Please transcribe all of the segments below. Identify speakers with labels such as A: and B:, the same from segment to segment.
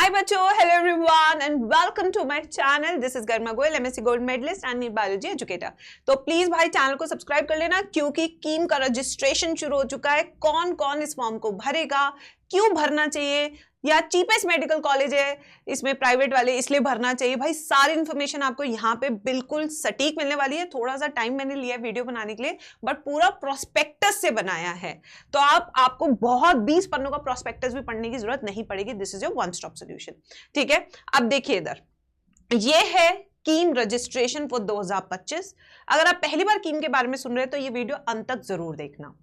A: Hi बच्चों, hello everyone and welcome to my channel. This is Garima Goyal, MSc gold medallist and NEET biology educator. तो please भाई channel को subscribe कर लेना क्योंकि कीम का रजिस्ट्रेशन शुरू हो चुका है। कौन कौन इस फॉर्म को भरेगा, क्यों भरना चाहिए, या चीपेस्ट मेडिकल कॉलेज है इसमें प्राइवेट वाले इसलिए भरना चाहिए, भाई सारी इंफॉर्मेशन आपको यहाँ पे बिल्कुल सटीक मिलने वाली है। थोड़ा सा टाइम मैंने लिया है वीडियो बनाने के लिए, बट पूरा प्रोस्पेक्टस से बनाया है, तो आपको बहुत 20 पन्नों का प्रोस्पेक्टस भी पढ़ने की जरूरत नहीं पड़ेगी। This is your one stop solution. ठीक है, अब देखिए इधर ये है कीम रजिस्ट्रेशन फॉर 2025। अगर आप पहली बार कीम के बारे में सुन रहे हैं तो ये वीडियो अंत तक जरूर देखना।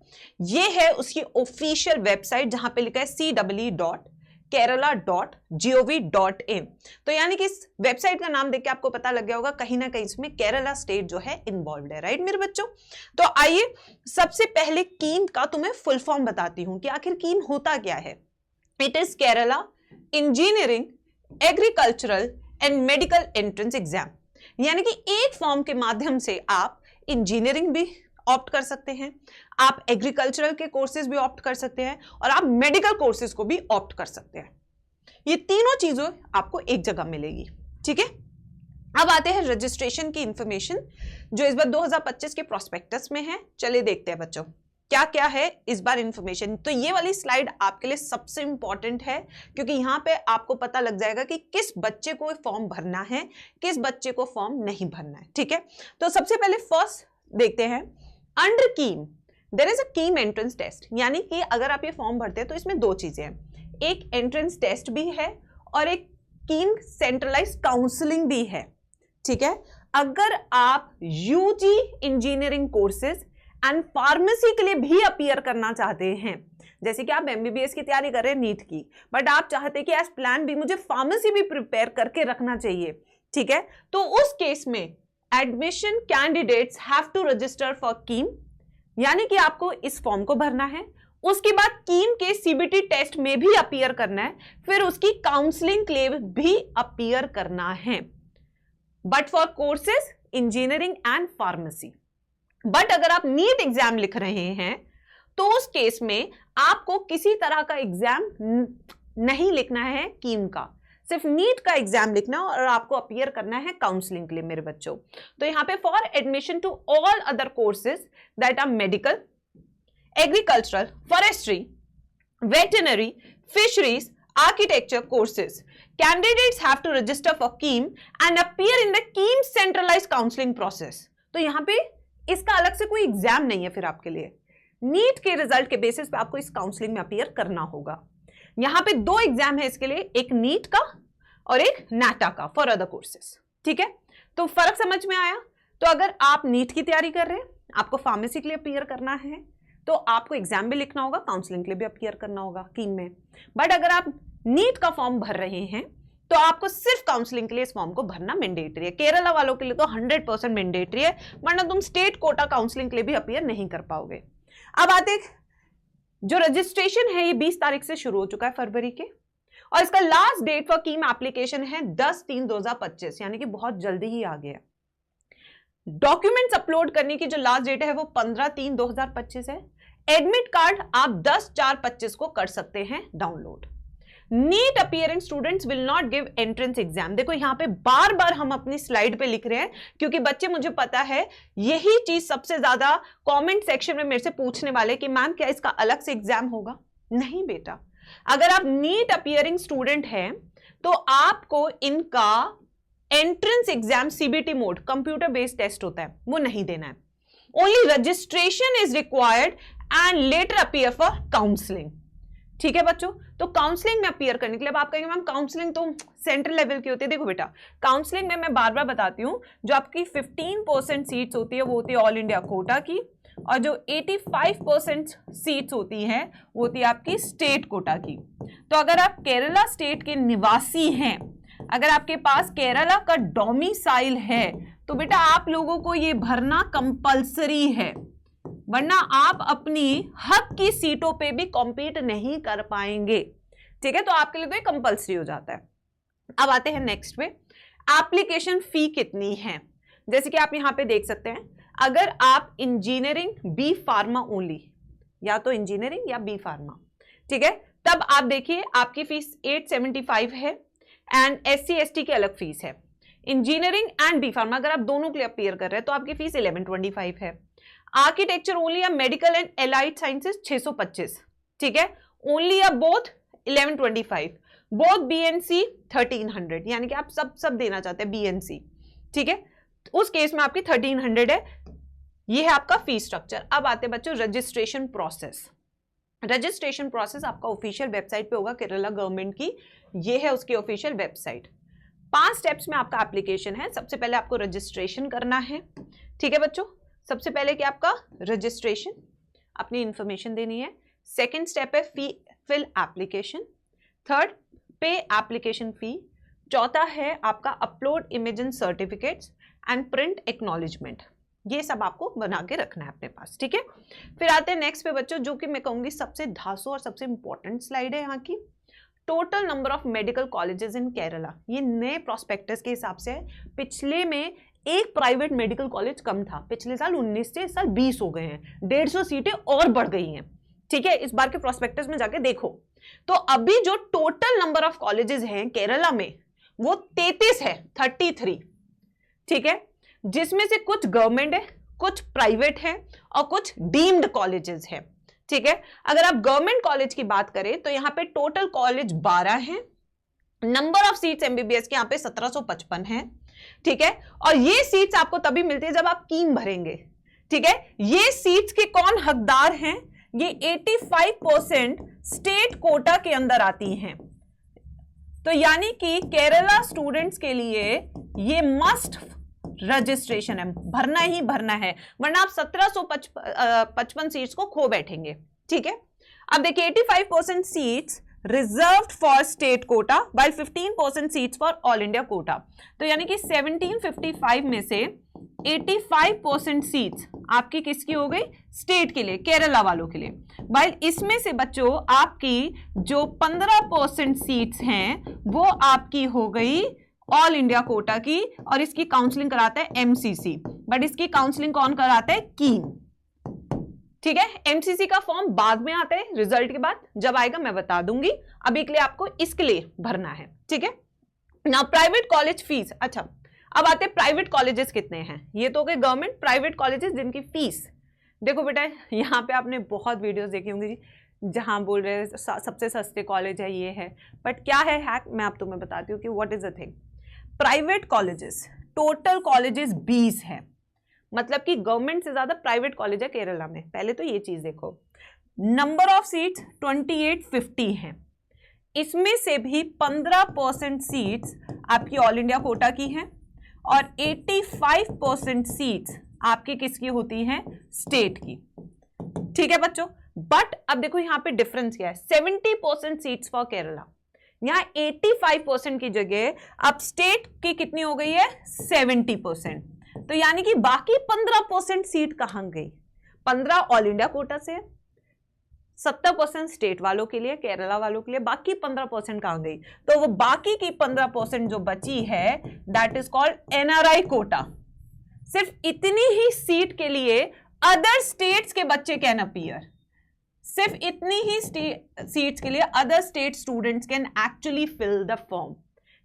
A: ये है उसकी ऑफिशियल वेबसाइट जहां पे लिखा है cwe.kerala.gov.in। तो यानी कि इस वेबसाइट का नाम देख के आपको पता लग गया होगा कहीं ना कहीं इसमें केरला स्टेट जो है इन्वॉल्व है, राइट मेरे बच्चों। तो आइए सबसे पहले कीम का तुम्हें फुल फॉर्म बताती हूं कि आखिर कीम होता क्या है। It is Kerala engineering agricultural and medical entrance exam. यानी कि एक फॉर्म के माध्यम से आप इंजीनियरिंग भी ऑप्ट कर सकते हैं, आप एग्रीकल्चरल के कोर्सेज भी ऑप्ट कर सकते हैं और आप मेडिकल कोर्सेज को भी ऑप्ट कर सकते हैं। ये तीनों चीजें आपको एक जगह मिलेगी। ठीक है, अब आते हैं रजिस्ट्रेशन की इंफॉर्मेशन जो इस बार 2025 के प्रोस्पेक्टस में है। चलिए देखते हैं बच्चों क्या क्या है इस बार इंफॉर्मेशन। तो ये वाली स्लाइड आपके लिए सबसे इंपॉर्टेंट है क्योंकि यहां पे आपको पता लग जाएगा कि किस बच्चे को फॉर्म भरना है, किस बच्चे को फॉर्म नहीं भरना है। ठीक है, तो सबसे पहले फर्स्ट देखते हैं under KEAM there is a KEAM entrance test. यानी कि अगर आप ये फॉर्म भरते हैं तो इसमें दो चीजें हैं, एक एंट्रेंस टेस्ट भी है और एक कीम सेंट्रलाइज्ड काउंसलिंग भी है। ठीक है, अगर आप UG engineering courses and pharmacy के लिए भी अपीयर करना चाहते हैं, जैसे कि आप एमबीबीएस की तैयारी कर रहे हैं नीट की, बट आप चाहते हैं कि एज प्लान भी मुझे फार्मेसी भी प्रिपेयर करके रखना चाहिए, ठीक है, तो उस केस में admission candidates have to register for KEAM. यानी कि आपको इस फॉर्म को भरना है, उसके बाद कीम के सीबीटी टेस्ट में भी अपीयर करना है, फिर उसकी काउंसलिंग के लिए भी अपीयर करना है, but for courses engineering and pharmacy. But अगर आप नीट एग्जाम लिख रहे हैं तो उस केस में आपको किसी तरह का एग्जाम नहीं लिखना है कीम का, सिर्फ नीट का एग्जाम लिखना और आपको अपीयर करना है काउंसलिंग के लिए मेरे बच्चों। तो यहां पे for admission to all other courses that are medical, agricultural, forestry, veterinary, fisheries, architecture courses, candidates have to register for KEAM and appear in the KEAM centralised counselling process. तो यहां पे इसका अलग से कोई एग्जाम नहीं है फिर आपके लिए, नीट के रिजल्ट के बेसिस पे आपको इस काउंसलिंग में अपीयर करना होगा। यहां पे दो एग्जाम है इसके लिए, एक नीट का और एक नाटा का फॉर अदर कोर्सेस। ठीक है, तो फर्क समझ में आया। तो अगर आप नीट की तैयारी कर रहे हैं, आपको फार्मेसी के लिए अपीयर करना है, तो आपको एग्जाम भी लिखना होगा, काउंसलिंग के लिए भी अपीयर करना होगा कीम में। बट अगर आप नीट का फॉर्म भर रहे हैं तो आपको सिर्फ काउंसलिंग के लिए इस फॉर्म को भरना मैंडेटरी है। केरला वालों के लिए तो 100% मैंडेटरी है, वरना तुम स्टेट कोटा काउंसलिंग के लिए भी अपीयर नहीं कर पाओगे। अब आते जो रजिस्ट्रेशन है ये 20 तारीख से शुरू हो चुका है फरवरी के, और इसका लास्ट डेट फॉर कीम एप्लीकेशन है 10/3/2025, यानी कि बहुत जल्दी ही आ गया। डॉक्यूमेंट्स अपलोड करने की जो लास्ट डेट है वो 15/3/2025 है। एडमिट कार्ड आप 10/4/25 को कर सकते हैं download. NEET appearing students will not give entrance exam. देखो यहां पे बार बार हम अपनी स्लाइड पे लिख रहे हैं क्योंकि बच्चे, मुझे पता है यही चीज सबसे ज्यादा कमेंट सेक्शन में मेरे से पूछने वाले कि मैम क्या इसका अलग से एग्जाम होगा। नहीं बेटा, अगर आप नीट अपीयरिंग स्टूडेंट हैं तो आपको इनका entrance exam CBT mode computer based test होता है, वो नहीं देना है। Only registration is required and later appear for counselling. ठीक है बच्चों, तो काउंसलिंग में अपीयर करने के लिए अब आप कहेंगे मैम काउंसलिंग तो सेंट्रल लेवल की होती है। देखो बेटा, काउंसलिंग में मैं बार बार बताती हूं, जो आपकी 15% सीट्स होती है वो होती है ऑल इंडिया कोटा की, और जो 85% सीट्स होती है वो होती है आपकी स्टेट कोटा की। तो अगर आप केरला स्टेट के निवासी हैं, अगर आपके पास केरला का डोमिसाइल है, तो बेटा आप लोगों को ये भरना कंपल्सरी है, वरना आप अपनी हक की सीटों पे भी कॉम्पीट नहीं कर पाएंगे। ठीक है, तो आपके लिए तो ये कंपल्सरी हो जाता है। अब आते हैं नेक्स्ट पे, एप्लीकेशन फी कितनी है। जैसे कि आप यहां पे देख सकते हैं, अगर आप इंजीनियरिंग बी फार्मा ओनली, या तो इंजीनियरिंग या बी फार्मा, ठीक है, तब आप देखिए आपकी फीस 875 है। एंड SC/ST की अलग फीस है। इंजीनियरिंग एंड बी फार्मा अगर आप दोनों के लिए अपीयर कर रहे हैं तो आपकी फीस 1125 है। आर्किटेक्चर ओनली या मेडिकल एंड एलाइड साइंसेज 625, ठीक है, ओनली या बोथ 1125, बोथ BNC 1300, यानी कि आप सब देना चाहते हैं BNC, ठीक है, उस केस में आपकी 1300 है। ये है आपका फीस स्ट्रक्चर। अब आते हैं बच्चों रजिस्ट्रेशन प्रोसेस। रजिस्ट्रेशन प्रोसेस आपका ऑफिशियल वेबसाइट पे होगा केरला गवर्नमेंट की, ये है उसकी ऑफिशियल वेबसाइट। 5 स्टेप्स में आपका एप्लीकेशन है। सबसे पहले आपको रजिस्ट्रेशन करना है, ठीक है बच्चों। सबसे पहले क्या आपका रजिस्ट्रेशन, अपनी इंफॉर्मेशन देनी है। सेकंड स्टेप है फिल एप्लीकेशन। थर्ड पे एप्लीकेशन फी। चौथा है आपका upload image and certificates and print acknowledgement. ये सब आपको बना के रखना है अपने पास, ठीक है। फिर आते हैं नेक्स्ट पे बच्चों, जो कि मैं कहूंगी सबसे धांसू और सबसे इंपॉर्टेंट स्लाइड है यहाँ की। Total number of medical colleges in Kerala. ये नए प्रोस्पेक्टस के हिसाब से है। पिछले में एक प्राइवेट मेडिकल कॉलेज कम था, पिछले साल 19 से इस साल 20 हो गए हैं, 150 सीटें और बढ़ गई हैं, ठीक है। इस बार के प्रोस्पेक्टस में जाके देखो तो अभी जो टोटल नंबर ऑफ कॉलेजेस हैं केरला में वो 33 है, 33, ठीक है, जिसमें से कुछ गवर्नमेंट है, कुछ प्राइवेट है और कुछ डीम्ड कॉलेजेस है, ठीक है। अगर आप गवर्नमेंट कॉलेज की बात करें तो यहां पे टोटल कॉलेज 12 हैं। नंबर ऑफ सीट्स MBBS के यहां पे 1755 है, ठीक है। और ये सीट्स आपको तभी मिलती है जब आप कीम भरेंगे, ठीक है। ये सीट्स के कौन हकदार हैं? ये 85% स्टेट कोटा के अंदर आती हैं। तो यानी कि केरला स्टूडेंट्स के लिए ये मस्ट रजिस्ट्रेशन है, भरना ही भरना है, वरना आप 1755 सीट्स को खो बैठेंगे, ठीक है। अब देखिए 85% seats reserved for state quota while 15% seats for all India quota. तो यानी कि 1755 में से 85% सीट्स आपकी किसकी हो गई? स्टेट के लिए, केरला वालों के लिए। while इसमें से बच्चों आपकी जो 15% सीट्स हैं वो आपकी हो गई ऑल इंडिया कोटा की, और इसकी काउंसलिंग कराता है MCC, बट इसकी काउंसलिंग कौन कराता है? कीम, ठीक है। MCC का फॉर्म बाद में आता है, रिजल्ट के बाद जब आएगा मैं बता दूंगी, अभी के लिए आपको इसके लिए भरना है, ठीक है ना। प्राइवेट कॉलेज फीस, अच्छा अब आते हैं प्राइवेट कॉलेजेस कितने हैं। ये तो गए गवर्नमेंट, प्राइवेट कॉलेजेस जिनकी फीस देखो बेटा, यहाँ पे आपने बहुत वीडियोस देखी होंगी जहां बोल रहे हैं सबसे सस्ते कॉलेज है, ये है, बट क्या है हैक, मैं आप तुम्हें बताती हूँ कि what is the thing. Private colleges, total colleges 20 है, मतलब कि गवर्नमेंट से ज्यादा प्राइवेट कॉलेज है केरला में। पहले तो ये चीज देखो। नंबर ऑफ सीट्स 2850 हैं, इसमें से भी 15% सीट्स आपकी ऑल इंडिया कोटा की हैं और 85% सीट्स आपकी किसकी होती हैं? स्टेट की, ठीक है बच्चों। बट अब देखो यहां पे डिफरेंस क्या है, 70% सीट्स फॉर केरला, यहां 85% की जगह अब स्टेट की कितनी हो गई है? 70%। तो यानी कि बाकी 15% सीट कहां गई? 15 ऑल इंडिया कोटा से, 70% स्टेट वालों के लिए, केरला वालों के लिए, बाकी 15% कहां गई? तो वो बाकी की 15% जो बची है that is called NRI quota. सिर्फ इतनी ही सीट के लिए अदर स्टेट्स के बच्चे कैन अपीयर, सिर्फ इतनी ही सीट्स के लिए other state students can actually fill the form.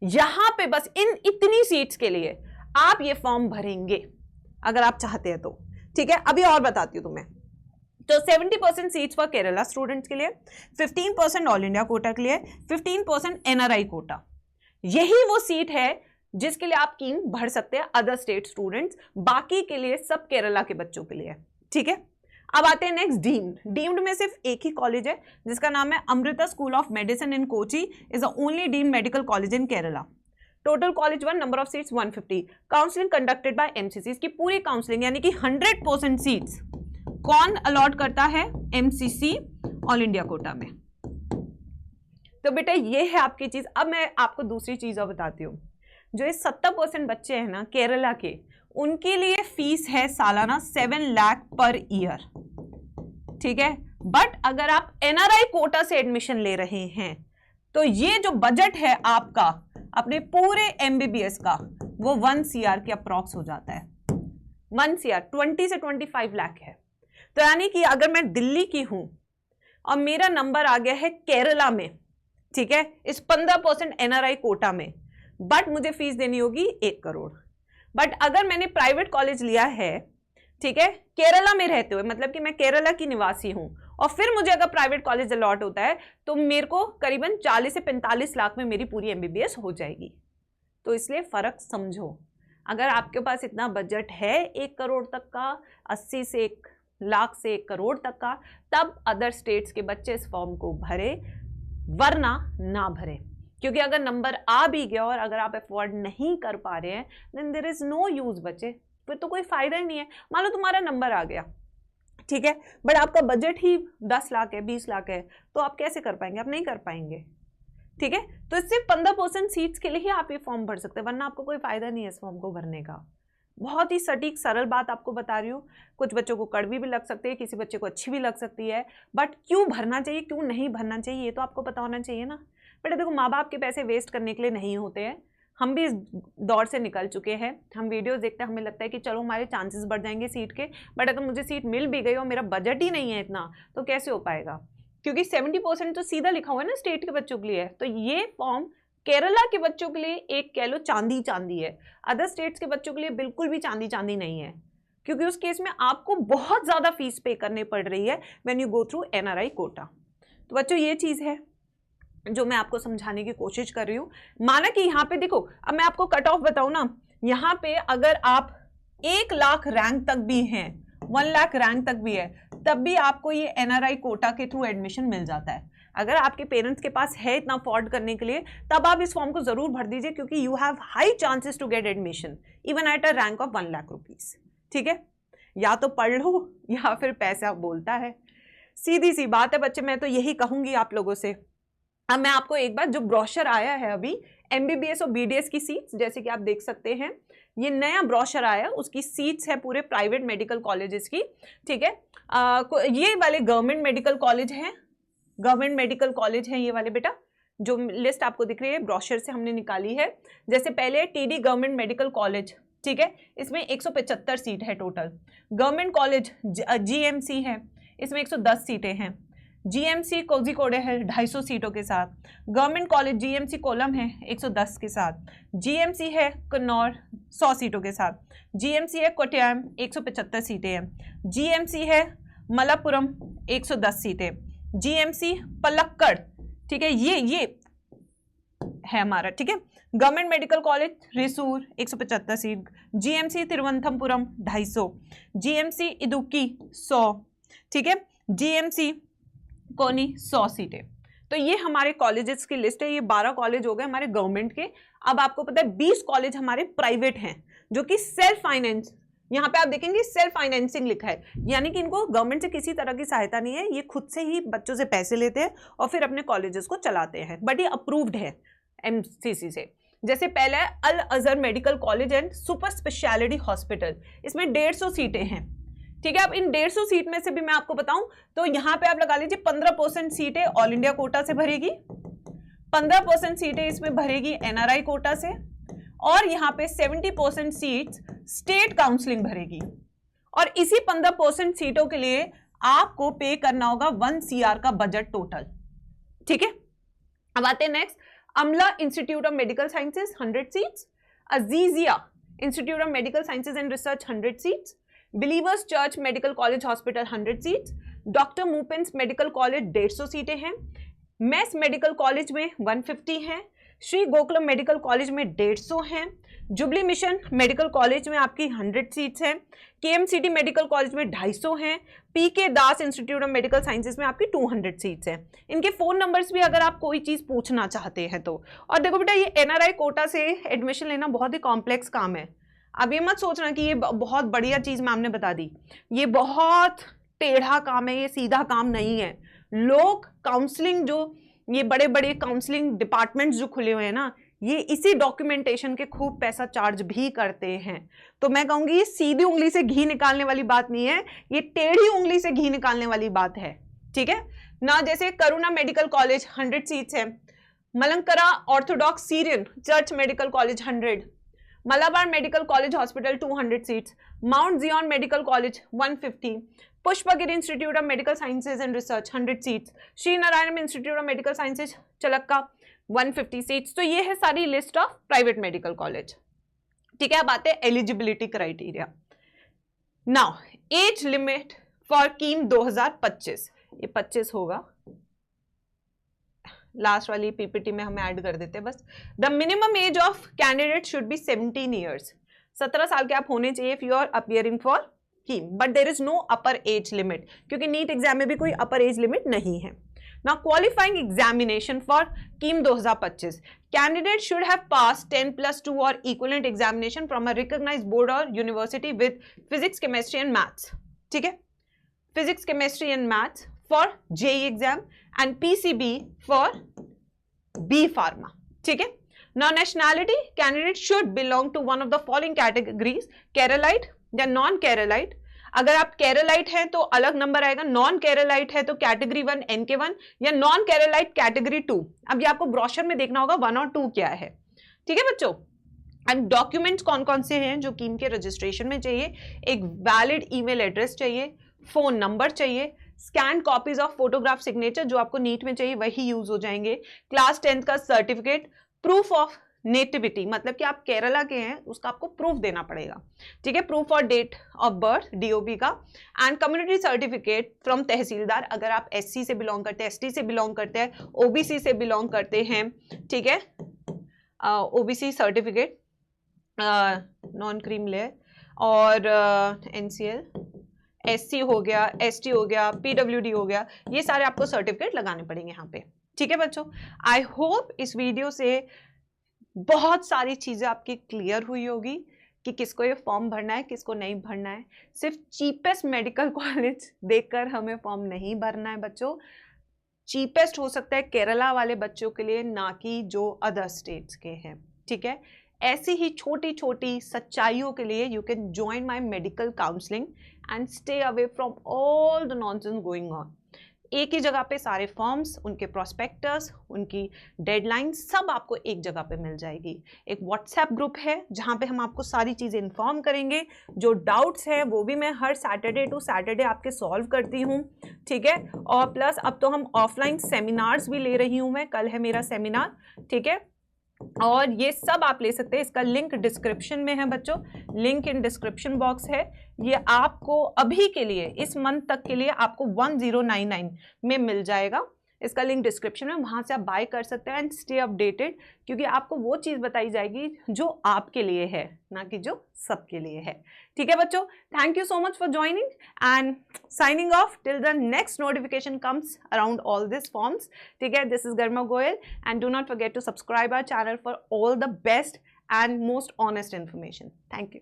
A: यहां पे बस इन इतनी सीट्स के लिए आप ये फॉर्म भरेंगे अगर आप चाहते हैं तो, ठीक है। अभी और बताती हूं तुम्हें। तो 70% सीट्स फॉर केरला स्टूडेंट्स के लिए, 15% ऑल इंडिया कोटा के लिए, 15% NRI कोटा। यही वो सीट है जिसके लिए आप कीम भर सकते हैं अदर स्टेट स्टूडेंट्स, बाकी के लिए सब केरला के बच्चों के लिए, ठीक है। अब आते हैं नेक्स्ट डीम्ड। डीम्ड में सिर्फ एक ही कॉलेज है जिसका नाम है Amrita school of medicine in Kochi, is the only deemed medical college in Kerala. Total college 1, number of seats 150, counselling conducted by MCC। इसकी पूरी काउंसलिंग यानी कि 100% सीट्स कौन अलॉट करता है? MCC ऑल इंडिया कोटा में। तो बेटा ये है आपकी चीज। अब मैं आपको दूसरी चीज और बताती हूँ। जो ये 70% बच्चे हैं ना केरला के, उनके लिए फीस है सालाना 7 लाख पर ईयर, ठीक है। बट अगर आप NRI कोटा से एडमिशन ले रहे हैं तो ये जो बजट है आपका अपने पूरे MBBS का वो 1 CR के अप्रॉक्स हो जाता है। 1 CR 20 से 25 लाख है। तो यानी कि अगर मैं दिल्ली की हूं और मेरा नंबर आ गया है केरला में, ठीक है, इस 15% NRI कोटा में, बट मुझे फीस देनी होगी 1 करोड़। बट अगर मैंने प्राइवेट कॉलेज लिया है, ठीक है, केरला में रहते हुए, मतलब कि मैं केरला की निवासी हूं, और फिर मुझे अगर प्राइवेट कॉलेज अलॉट होता है तो मेरे को करीबन 40 से 45 लाख में मेरी पूरी MBBS हो जाएगी। तो इसलिए फर्क समझो। अगर आपके पास इतना बजट है 1 करोड़ तक का, 80 से 1 लाख से 1 करोड़ तक का, तब अदर स्टेट्स के बच्चे इस फॉर्म को भरे, वरना ना भरे। क्योंकि अगर नंबर आ भी गया और अगर आप अफोर्ड नहीं कर पा रहे हैं, then there is no use बच्चे, फिर तो कोई फायदा ही नहीं है। मान लो तुम्हारा नंबर आ गया, ठीक है, बट आपका बजट ही 10 लाख है, 20 लाख है, तो आप कैसे कर पाएंगे? आप नहीं कर पाएंगे, ठीक है। तो इससे 15% सीट्स के लिए ही आप ये फॉर्म भर सकते हैं, वरना आपको कोई फायदा नहीं है इस फॉर्म को भरने का। बहुत ही सटीक सरल बात आपको बता रही हूँ। कुछ बच्चों को कड़वी भी लग सकती है, किसी बच्चे को अच्छी भी लग सकती है, बट क्यों भरना चाहिए, क्यों नहीं भरना चाहिए, ये तो आपको पता होना चाहिए ना। बेटा देखो, माँ बाप के पैसे वेस्ट करने के लिए नहीं होते हैं। हम भी इस दौर से निकल चुके हैं। हम वीडियोस देखते हैं, हमें लगता है कि चलो हमारे चांसेस बढ़ जाएंगे सीट के, बट अगर मुझे सीट मिल भी गई और मेरा बजट ही नहीं है इतना, तो कैसे हो पाएगा? क्योंकि 70% तो सीधा लिखा हुआ है ना स्टेट के बच्चों के लिए। तो ये फॉर्म केरला के बच्चों के लिए एक कह लो चांदी चांदी है, अदर स्टेट्स के बच्चों के लिए बिल्कुल भी चांदी चांदी नहीं है, क्योंकि उस केस में आपको बहुत ज़्यादा फीस पे करनी पड़ रही है when you go through NRI quota. तो बच्चों ये चीज़ है जो मैं आपको समझाने की कोशिश कर रही हूँ। माना कि यहाँ पे देखो, अब मैं आपको कट ऑफ बताऊँ ना, यहाँ पे अगर आप 1 लाख रैंक तक भी हैं, 1 लाख रैंक तक भी है, तब भी आपको ये NRI कोटा के थ्रू एडमिशन मिल जाता है। अगर आपके पेरेंट्स के पास है इतना अफोर्ड करने के लिए, तब आप इस फॉर्म को जरूर भर दीजिए, क्योंकि you have high chances to get admission even at a rank of 1 lakh rupees. ठीक है, या तो पढ़ लो या फिर पैसा बोलता है, सीधी सी बात है बच्चे। मैं तो यही कहूंगी आप लोगों से। अब मैं आपको एक बार, जो ब्रोशर आया है अभी MBBS और BDS की सीट्स, जैसे कि आप देख सकते हैं, ये नया ब्रोशर आया, उसकी सीट्स है पूरे प्राइवेट मेडिकल कॉलेजेस की। ठीक है, ये वाले गवर्नमेंट मेडिकल कॉलेज हैं, गवर्नमेंट मेडिकल कॉलेज हैं ये वाले बेटा। जो लिस्ट आपको दिख रही है ब्रोशर से हमने निकाली है। जैसे पहले TD गवर्नमेंट मेडिकल कॉलेज, ठीक है, इसमें 175 सीट है टोटल। गवर्नमेंट कॉलेज GMC है, इसमें 110 सीटें हैं। GMC कोझिकोड है 250 सीटों के साथ। गवर्नमेंट कॉलेज GMC कोलम है 110 के साथ। GMC है कन्नौर 100 सीटों के साथ। GMC है कोट्याम 175 सीटें हैं। GMC है मलप्पुरम 110 सीटें। GMC पलक्कड़, ठीक है, ये है हमारा। ठीक है, government medical college Thrissur 175 seat. GMC Thiruvananthapuram 250। GMC Idukki 100। ठीक है, GMC कोनी 100 सीटें। तो ये हमारे कॉलेजेस की लिस्ट है। ये 12 कॉलेज हो गए हमारे गवर्नमेंट के। अब आपको पता है 20 कॉलेज हमारे प्राइवेट हैं, जो कि सेल्फ फाइनेंस, यहाँ पे आप देखेंगे सेल्फ फाइनेंसिंग लिखा है, यानी कि इनको गवर्नमेंट से किसी तरह की सहायता नहीं है, ये खुद से ही बच्चों से पैसे लेते हैं और फिर अपने कॉलेजेस को चलाते हैं। बट ये अप्रूव्ड है MCC से। जैसे पहला है Al Azhar medical college and super speciality hospital, इसमें 150 सीटें हैं। ठीक है, अब इन 150 सीट में से भी मैं आपको बताऊं तो यहाँ पे आप लगा लीजिए 15% सीटें ऑल इंडिया कोटा से भरेगी, 15% सीटें इसमें भरेगी NRI कोटा से, और यहाँ पे 70% सीट्स स्टेट काउंसलिंग भरेगी। और इसी 15% सीटों के लिए आपको पे करना होगा 1 CR का बजट टोटल। ठीक है, अब आते हैं next. Amala institute of medical sciences 100 seats. Azeezia institute of medical sciences and research 100 seats. Believers Church medical college hospital 100 seats. Doctor Moopen's medical college 150 सीटें हैं। मेस मेडिकल कॉलेज में 150 हैं। श्री गोकुलम मेडिकल कॉलेज में 150 हैं। जुबली मिशन मेडिकल कॉलेज में आपकी 100 seats हैं। KMCT medical college में 250 हैं। PK Das institute of medical sciences में आपकी 200 सीट्स हैं। इनके फ़ोन नंबर्स भी अगर आप कोई चीज़ पूछना चाहते हैं तो। और देखो बेटा, ये NRI कोटा से एडमिशन लेना बहुत ही कॉम्प्लेक्स काम है। अब ये मत सोचना कि ये बहुत बढ़िया चीज़ मैम ने बता दी, ये बहुत टेढ़ा काम है, ये सीधा काम नहीं है। लोग काउंसलिंग, जो ये बड़े बड़े काउंसलिंग डिपार्टमेंट्स जो खुले हुए हैं ना, ये इसी डॉक्यूमेंटेशन के खूब पैसा चार्ज भी करते हैं। तो मैं कहूँगी ये सीधी उंगली से घी निकालने वाली बात नहीं है, ये टेढ़ी उंगली से घी निकालने वाली बात है। ठीक है ना, जैसे करुणा मेडिकल कॉलेज 100 सीट्स है। Malankara Orthodox Syrian Church medical college 100। Malabar medical college hospital 200 seats. Mount Zion medical college 150। Pushpagiri institute of medical sciences and research 100 seats, Shri Narayana institute of medical sciences Chalakka 150 seats. तो ये है सारी list of private medical college. ठीक है, अब आते हैं eligibility criteria. Now age limit for KEAM 2025, ये 25 होगा, लास्ट वाली पीपीटी में हम ऐड कर देते हैं बस। The minimum age of candidate should be 17 years, 17 साल के आप होने चाहिए if you are appearing for KEAM, but there is no upper age limit, क्योंकि नीट एग्जाम में भी कोई अपर एज लिमिट नहीं है। Now qualifying examination for KEAM 2025, candidate should have pass 10+2 और equivalent examination from a recognised board और university with physics, chemistry and maths. ठीक है, physics, chemistry and maths for JEE exam and PCB for B pharma. ठीक है, now nationality, candidate should belong to one of the following categories, Keralite या non Keralite. अगर आप Keralite हैं तो अलग नंबर आएगा, नॉन केरलाइट है तो कैटेगरी 1 NK1 या नॉन केरलाइट कैटेगरी 2। अब ये आपको ब्रोशर में देखना होगा 1 और 2 क्या है। ठीक है बच्चों, एंड डॉक्यूमेंट्स कौन कौन से हैं जो कीम के रजिस्ट्रेशन में चाहिए, एक वैलिड ईमेल एड्रेस चाहिए, फोन नंबर चाहिए, scan copies of photograph signature जो आपको नीट में चाहिए वही यूज हो जाएंगे, क्लास 10th का सर्टिफिकेट, प्रूफ ऑफ नेटिविटी मतलब कि आप केरला के हैं उसका आपको प्रूफ देना पड़ेगा। ठीक है, प्रूफ और डेट ऑफ बर्थ DOB का, एंड कम्युनिटी सर्टिफिकेट फ्रॉम तहसीलदार अगर आप SC से बिलोंग करते हैं, ST से बिलोंग करते हैं, OBC से बिलोंग करते हैं। ठीक है, OBC certificate, non cream layer और NCL, SC हो गया, ST हो गया, PWD हो गया, ये सारे आपको सर्टिफिकेट लगाने पड़ेंगे यहाँ पे। ठीक है बच्चों, आई होप इस वीडियो से बहुत सारी चीजें आपकी क्लियर हुई होगी कि किसको ये फॉर्म भरना है, किसको नहीं भरना है। सिर्फ चीपेस्ट मेडिकल कॉलेज देखकर हमें फॉर्म नहीं भरना है बच्चों। चीपेस्ट हो सकता है केरला वाले बच्चों के लिए, ना कि जो अदर स्टेट्स के हैं। ठीक है, ऐसी ही छोटी छोटी सच्चाइयों के लिए you can join my medical counselling and stay away from all the nonsense going on. एक ही जगह पे सारे फॉर्म्स, उनके प्रोस्पेक्टस, उनकी डेडलाइन सब आपको एक जगह पे मिल जाएगी। एक व्हाट्सएप ग्रुप है जहाँ पे हम आपको सारी चीज़ें इन्फॉर्म करेंगे। जो डाउट्स हैं वो भी मैं हर सैटरडे टू सैटरडे आपके सॉल्व करती हूँ। ठीक है, और प्लस अब तो हम ऑफलाइन सेमिनार्स भी ले रही हूँ मैं, कल है मेरा सेमिनार। ठीक है, और ये सब आप ले सकते हैं, इसका लिंक डिस्क्रिप्शन में है बच्चों, लिंक इन डिस्क्रिप्शन बॉक्स है। ये आपको अभी के लिए इस मंथ तक के लिए आपको 1099 में मिल जाएगा। इसका लिंक डिस्क्रिप्शन में, वहाँ से आप बाय कर सकते हैं एंड स्टे अपडेटेड, क्योंकि आपको वो चीज़ बताई जाएगी जो आपके लिए है, ना कि जो सबके लिए है। ठीक है बच्चों, thank you so much for joining and signing off till the next notification comes around all this forms. ठीक है, this is Garima Goyal and do not forget to subscribe our channel for all the best and most honest information. Thank you.